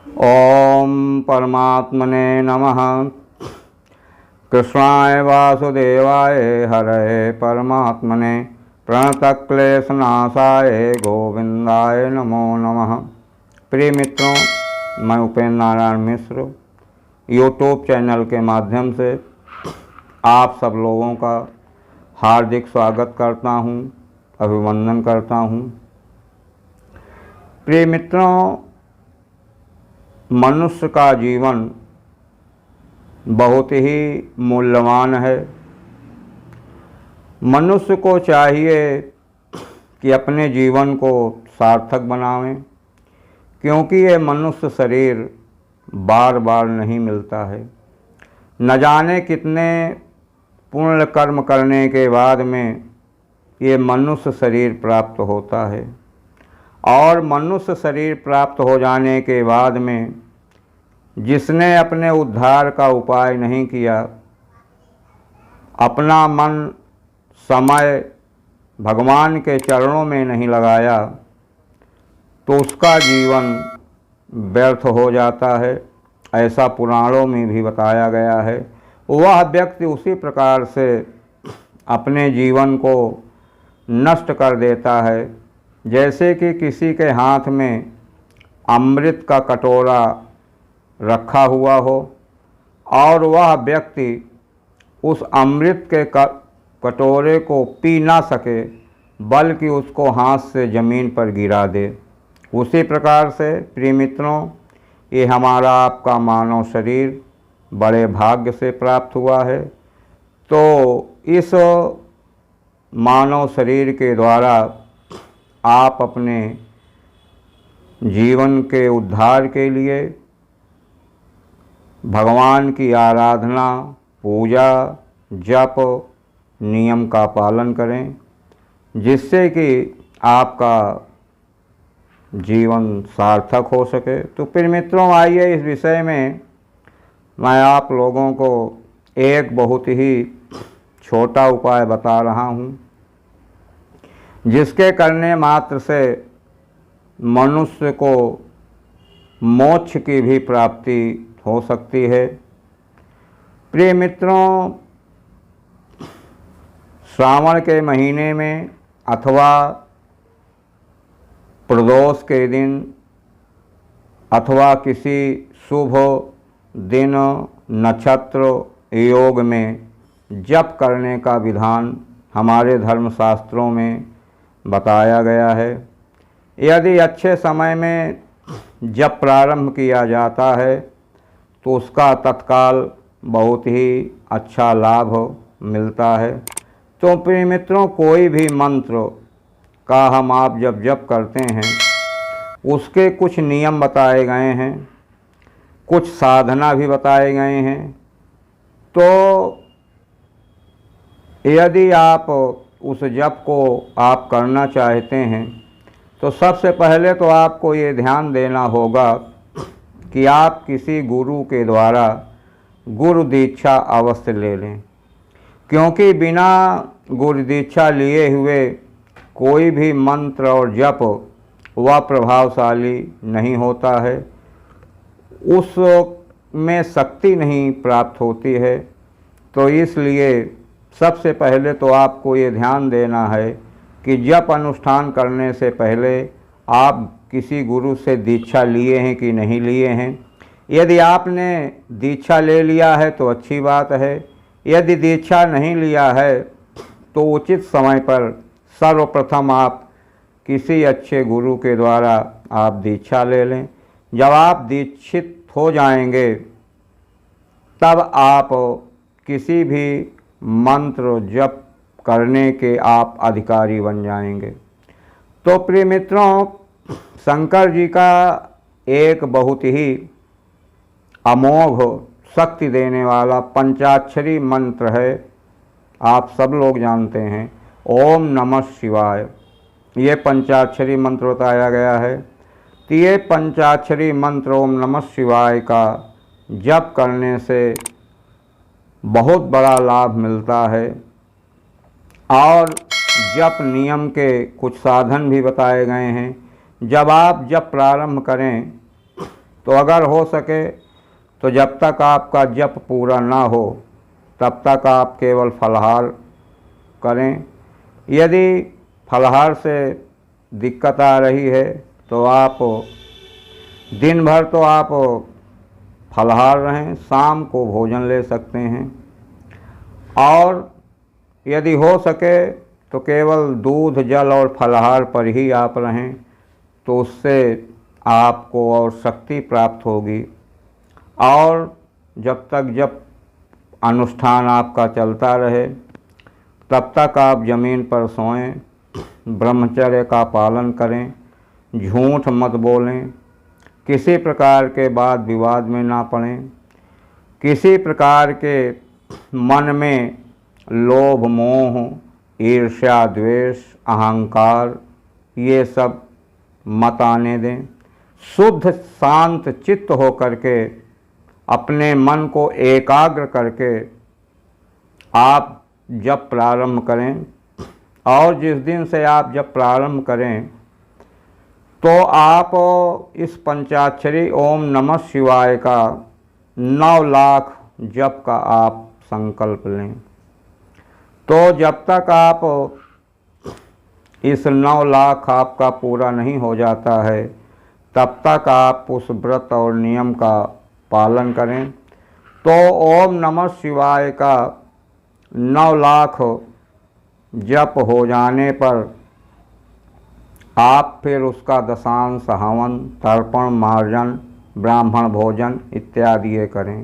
ओम परमात्मने नमः। कृष्णाय वासुदेवाय हरये परमात्मने प्रणतक्लेशनाशाय गोविंदाय नमो नमः। प्रिय मित्रों, मैं उपेंद्र नारायण मिश्र यूट्यूब चैनल के माध्यम से आप सब लोगों का हार्दिक स्वागत करता हूं, अभिवंदन करता हूं। प्रिय मित्रों, मनुष्य का जीवन बहुत ही मूल्यवान है। मनुष्य को चाहिए कि अपने जीवन को सार्थक बनावें, क्योंकि ये मनुष्य शरीर बार बार नहीं मिलता है। न जाने कितने पुण्य कर्म करने के बाद में ये मनुष्य शरीर प्राप्त होता है, और मनुष्य शरीर प्राप्त हो जाने के बाद में जिसने अपने उद्धार का उपाय नहीं किया, अपना मन समय भगवान के चरणों में नहीं लगाया, तो उसका जीवन व्यर्थ हो जाता है। ऐसा पुराणों में भी बताया गया है। वह व्यक्ति उसी प्रकार से अपने जीवन को नष्ट कर देता है, जैसे कि किसी के हाथ में अमृत का कटोरा रखा हुआ हो और वह व्यक्ति उस अमृत के कटोरे को पी ना सके, बल्कि उसको हाथ से ज़मीन पर गिरा दे। उसी प्रकार से प्रिय मित्रों, ये हमारा आपका मानव शरीर बड़े भाग्य से प्राप्त हुआ है। तो इस मानव शरीर के द्वारा आप अपने जीवन के उद्धार के लिए भगवान की आराधना, पूजा, जप, नियम का पालन करें, जिससे कि आपका जीवन सार्थक हो सके। तो फिर मित्रों, आइए इस विषय में मैं आप लोगों को एक बहुत ही छोटा उपाय बता रहा हूँ, जिसके करने मात्र से मनुष्य को मोक्ष की भी प्राप्ति हो सकती है। प्रिय मित्रों, श्रावण के महीने में अथवा प्रदोष के दिन अथवा किसी शुभ दिन, नक्षत्र, योग में जप करने का विधान हमारे धर्मशास्त्रों में बताया गया है। यदि अच्छे समय में जप प्रारंभ किया जाता है तो उसका तत्काल बहुत ही अच्छा लाभ मिलता है। तो प्रिय मित्रों, कोई भी मंत्र का आप जब जप करते हैं, उसके कुछ नियम बताए गए हैं, कुछ साधना भी बताए गए हैं। तो यदि आप उस जप को आप करना चाहते हैं, तो सबसे पहले तो आपको ये ध्यान देना होगा कि आप किसी गुरु के द्वारा गुरु दीक्षा अवश्य ले लें, क्योंकि बिना गुरु दीक्षा लिए हुए कोई भी मंत्र और जप वह प्रभावशाली नहीं होता है, उस में शक्ति नहीं प्राप्त होती है। तो इसलिए सबसे पहले तो आपको ये ध्यान देना है कि जप अनुष्ठान करने से पहले आप किसी गुरु से दीक्षा लिए हैं कि नहीं लिए हैं। यदि आपने दीक्षा ले लिया है तो अच्छी बात है। यदि दीक्षा नहीं लिया है तो उचित समय पर सर्वप्रथम आप किसी अच्छे गुरु के द्वारा आप दीक्षा ले लें। जब आप दीक्षित हो जाएंगे, तब आप किसी भी मंत्र जप करने के आप अधिकारी बन जाएंगे। तो प्रिय मित्रों, शंकर जी का एक बहुत ही अमोघ शक्ति देने वाला पंचाक्षरी मंत्र है, आप सब लोग जानते हैं, ओम नमः शिवाय। ये पंचाक्षरी मंत्र बताया गया है। तो ये पंचाक्षरी मंत्र ओम नमः शिवाय का जप करने से बहुत बड़ा लाभ मिलता है। और जप नियम के कुछ साधन भी बताए गए हैं। जब आप जप प्रारंभ करें तो अगर हो सके तो जब तक आपका जप पूरा ना हो तब तक आप केवल फलाहार करें। यदि फलाहार से दिक्कत आ रही है तो आप दिन भर तो आप फलाहार रहें, शाम को भोजन ले सकते हैं। और यदि हो सके तो केवल दूध, जल और फलाहार पर ही आप रहें, तो उससे आपको और शक्ति प्राप्त होगी। और जब अनुष्ठान आपका चलता रहे तब तक आप ज़मीन पर सोएं, ब्रह्मचर्य का पालन करें, झूठ मत बोलें, किसी प्रकार के वाद विवाद में ना पड़ें, किसी प्रकार के मन में लोभ, मोह, ईर्ष्या, द्वेष, अहंकार ये सब मत आने दें। शुद्ध शांत चित्त हो करके अपने मन को एकाग्र करके आप जप प्रारंभ करें। और जिस दिन से आप जप प्रारंभ करें तो आप इस पंचाक्षरी ओम नमः शिवाय का 9 लाख जप का आप संकल्प लें। तो जब तक आप इस 9 लाख आपका पूरा नहीं हो जाता है तब तक आप उस व्रत और नियम का पालन करें। तो ओम नमः शिवाय का 9 लाख जप हो जाने पर आप फिर उसका दशांश, हवन, तर्पण, मार्जन, ब्राह्मण भोजन इत्यादि ये करें।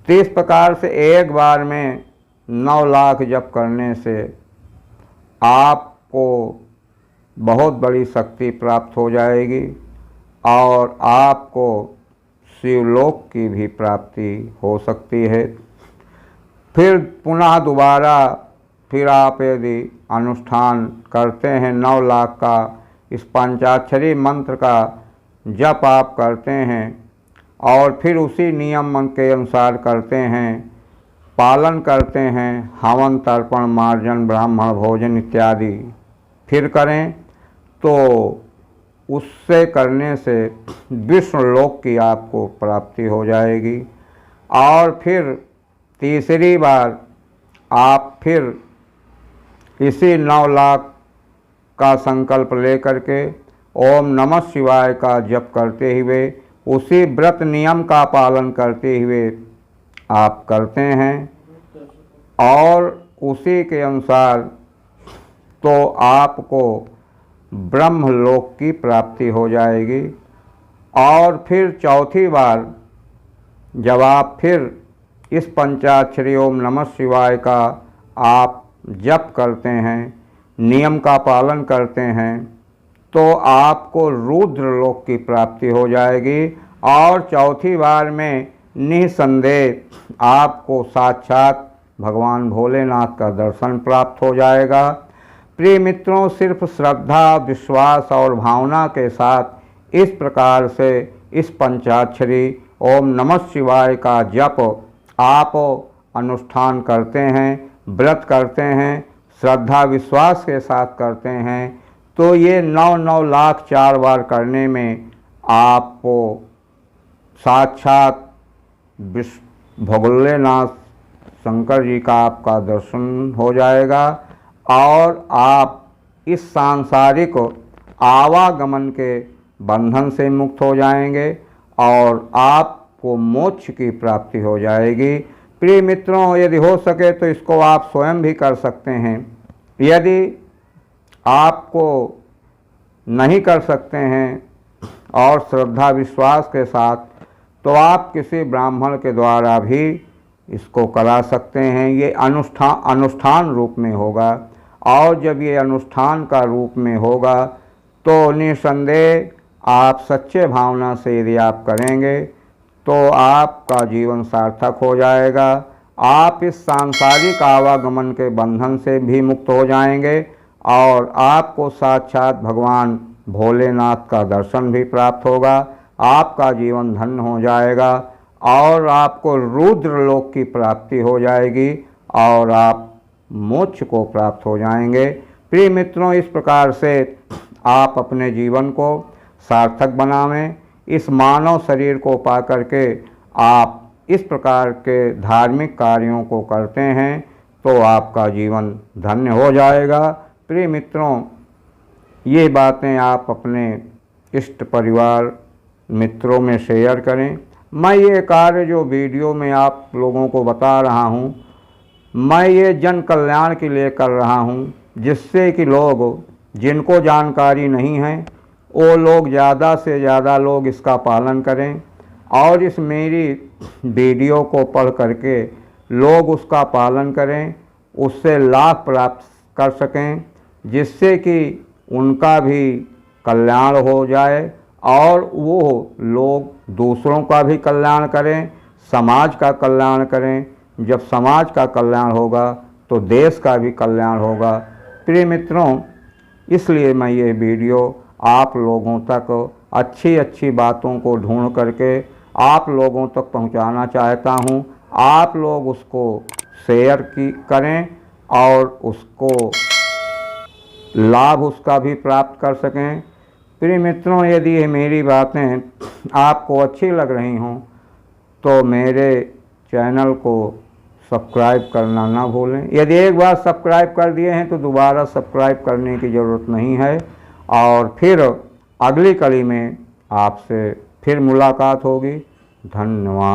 तो इस प्रकार से एक बार में 9 लाख जप करने से आपको बहुत बड़ी शक्ति प्राप्त हो जाएगी और आपको शिवलोक की भी प्राप्ति हो सकती है। फिर पुनः दोबारा फिर आप यदि अनुष्ठान करते हैं 9 लाख का, इस पंचाक्षरी मंत्र का जप आप करते हैं और फिर उसी नियम के अनुसार करते हैं, पालन करते हैं, हवन, तर्पण, मार्जन, ब्राह्मण भोजन इत्यादि फिर करें, तो उससे करने से विष्णु लोक की आपको प्राप्ति हो जाएगी। और फिर तीसरी बार आप फिर इसी 9 लाख का संकल्प लेकर के ओम नमः शिवाय का जप करते हुए उसी व्रत नियम का पालन करते हुए आप करते हैं और उसी के अनुसार तो आपको ब्रह्मलोक की प्राप्ति हो जाएगी। और फिर चौथी बार जब आप फिर इस पंचाक्षरी ओम नमः शिवाय का आप जप करते हैं, नियम का पालन करते हैं, तो आपको रुद्रलोक की प्राप्ति हो जाएगी। और चौथी बार में निसंदेह आपको साक्षात भगवान भोलेनाथ का दर्शन प्राप्त हो जाएगा। प्रिय मित्रों, सिर्फ श्रद्धा, विश्वास और भावना के साथ इस प्रकार से इस पंचाक्षरी ओम नमः शिवाय का जप आप अनुष्ठान करते हैं, व्रत करते हैं, श्रद्धा विश्वास के साथ करते हैं, तो ये 9 लाख 4 बार करने में आपको साक्षात भोलेनाथ शंकर जी का आपका दर्शन हो जाएगा और आप इस सांसारिक आवागमन के बंधन से मुक्त हो जाएंगे और आपको मोक्ष की प्राप्ति हो जाएगी। प्रिय मित्रों, यदि हो सके तो इसको आप स्वयं भी कर सकते हैं। यदि आपको नहीं कर सकते हैं और श्रद्धा विश्वास के साथ, तो आप किसी ब्राह्मण के द्वारा भी इसको करा सकते हैं। ये अनुष्ठान रूप में होगा और जब ये अनुष्ठान का रूप में होगा तो निसंदेह आप सच्चे भावना से यदि आप करेंगे तो आपका जीवन सार्थक हो जाएगा। आप इस सांसारिक आवागमन के बंधन से भी मुक्त हो जाएंगे और आपको साक्षात भगवान भोलेनाथ का दर्शन भी प्राप्त होगा। आपका जीवन धन्य हो जाएगा और आपको रुद्रलोक की प्राप्ति हो जाएगी और आप मोक्ष को प्राप्त हो जाएंगे। प्रिय मित्रों, इस प्रकार से आप अपने जीवन को सार्थक बनावें। इस मानव शरीर को पा करके आप इस प्रकार के धार्मिक कार्यों को करते हैं तो आपका जीवन धन्य हो जाएगा। प्रिय मित्रों, ये बातें आप अपने इष्ट परिवार मित्रों में शेयर करें। मैं ये कार्य जो वीडियो में आप लोगों को बता रहा हूँ, मैं ये जन कल्याण के लिए कर रहा हूँ, जिससे कि लोग जिनको जानकारी नहीं है वो लोग ज़्यादा से ज़्यादा लोग इसका पालन करें और इस मेरी वीडियो को पढ़ करके लोग उसका पालन करें, उससे लाभ प्राप्त कर सकें, जिससे कि उनका भी कल्याण हो जाए और वो लोग दूसरों का भी कल्याण करें, समाज का कल्याण करें। जब समाज का कल्याण होगा तो देश का भी कल्याण होगा। प्रिय मित्रों, इसलिए मैं ये वीडियो आप लोगों तक अच्छी अच्छी बातों को ढूंढ करके आप लोगों तक पहुंचाना चाहता हूं। आप लोग उसको शेयर करें और उसको लाभ उसका भी प्राप्त कर सकें। प्रिय मित्रों, यदि ये मेरी बातें आपको अच्छी लग रही हों तो मेरे चैनल को सब्सक्राइब करना ना भूलें। यदि एक बार सब्सक्राइब कर दिए हैं तो दोबारा सब्सक्राइब करने की ज़रूरत नहीं है। और फिर अगली कड़ी में आपसे फिर मुलाकात होगी। धन्यवाद।